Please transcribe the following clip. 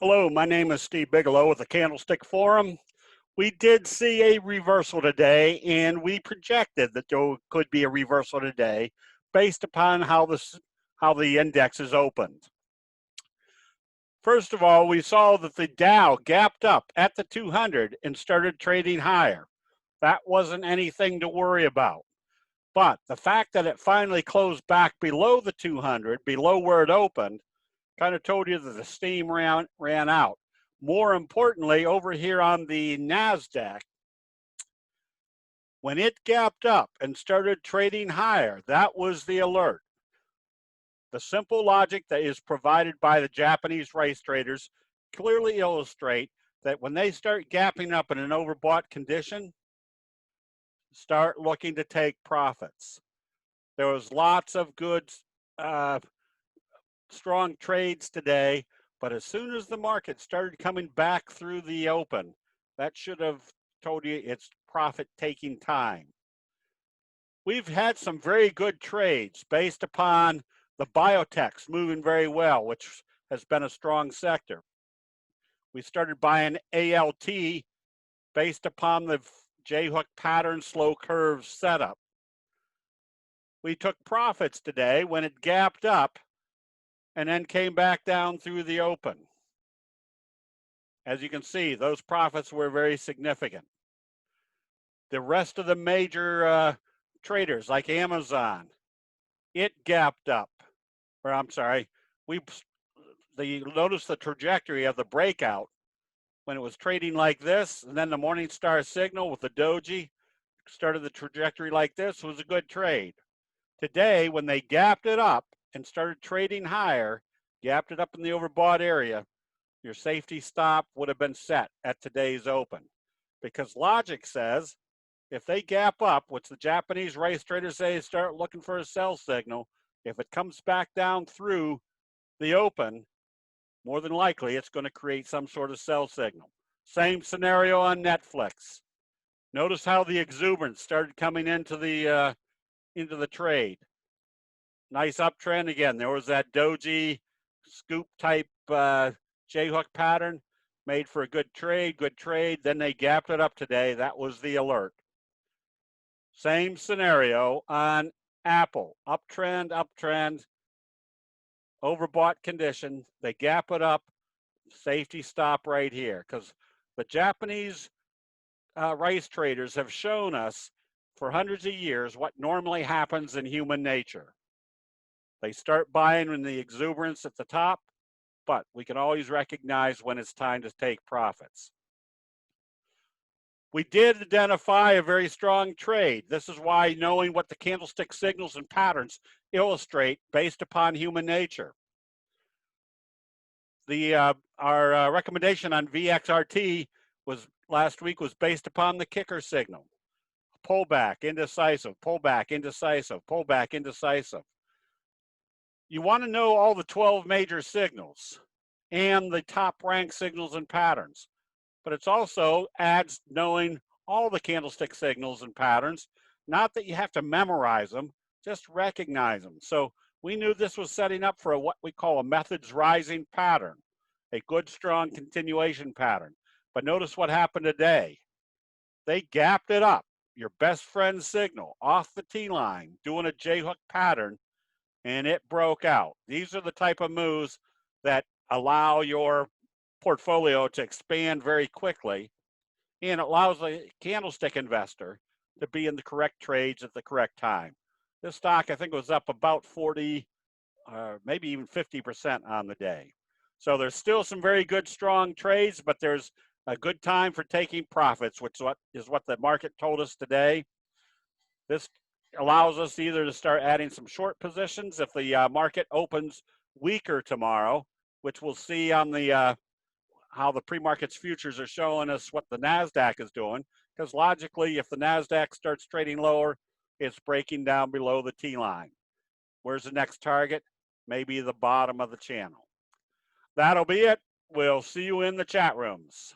Hello, my name is Steve Bigelow with the Candlestick Forum. We did see a reversal today, and we projected that there could be a reversal today based upon how the index is opened. First of all, we saw that the Dow gapped up at the 200 and started trading higher. That wasn't anything to worry about. But the fact that it finally closed back below the 200, below where it opened, kind of told you that the steam ran out. More importantly, over here on the NASDAQ, when it gapped up and started trading higher, that was the alert. The simple logic that is provided by the Japanese rice traders clearly illustrate that when they start gapping up in an overbought condition, start looking to take profits. There was lots of good strong trades today, but as soon as the market started coming back through the open, that should have told you it's profit taking time. We've had some very good trades based upon the biotechs moving very well, which has been a strong sector. We started buying ALT based upon the J-hook pattern slow curve setup. We took profits today when it gapped up and then came back down through the open. As you can see, those profits were very significant. The rest of the major traders like Amazon, it gapped up. Or I'm sorry, notice the trajectory of the breakout when it was trading like this, and then the Morningstar signal with the doji started the trajectory like this, was a good trade. Today, when they gapped it up and started trading higher, gapped it up in the overbought area, your safety stop would have been set at today's open. Because logic says, if they gap up, which the Japanese rice traders say, start looking for a sell signal, if it comes back down through the open, more than likely it's going to create some sort of sell signal. Same scenario on Netflix. Notice how the exuberance started coming into the trade. Nice uptrend again. There was that doji scoop type J-hook pattern, made for a good trade. Then they gapped it up today. That was the alert. Same scenario on Apple. Uptrend, overbought condition. They gap it up, safety stop right here, because the Japanese rice traders have shown us for hundreds of years what normally happens in human nature. They start buying when the exuberance at the top, but we can always recognize when it's time to take profits. We did identify a very strong trade. This is why knowing what the candlestick signals and patterns illustrate based upon human nature. Our recommendation on VXRT last week was based upon the kicker signal. Pullback, indecisive, pullback, indecisive, pullback, indecisive. You want to know all the 12 major signals and the top ranked signals and patterns, but it's also adds knowing all the candlestick signals and patterns, not that you have to memorize them, just recognize them. So we knew this was setting up for what we call a methods rising pattern, a good strong continuation pattern. But notice what happened today. They gapped it up, your best friend signal, off the T-line, doing a J-hook pattern, and it broke out. These are the type of moves that allow your portfolio to expand very quickly, and it allows the candlestick investor to be in the correct trades at the correct time. This stock, I think, was up about 40, maybe even 50% on the day. So there's still some very good, strong trades, but there's a good time for taking profits, which is what the market told us today. This allows us either to start adding some short positions if the market opens weaker tomorrow, which we'll see on the how the pre-markets futures are showing us what the NASDAQ is doing, because logically, if the NASDAQ starts trading lower, it's breaking down below the T-line. Where's the next target? Maybe the bottom of the channel. That'll be it. We'll see you in the chat rooms.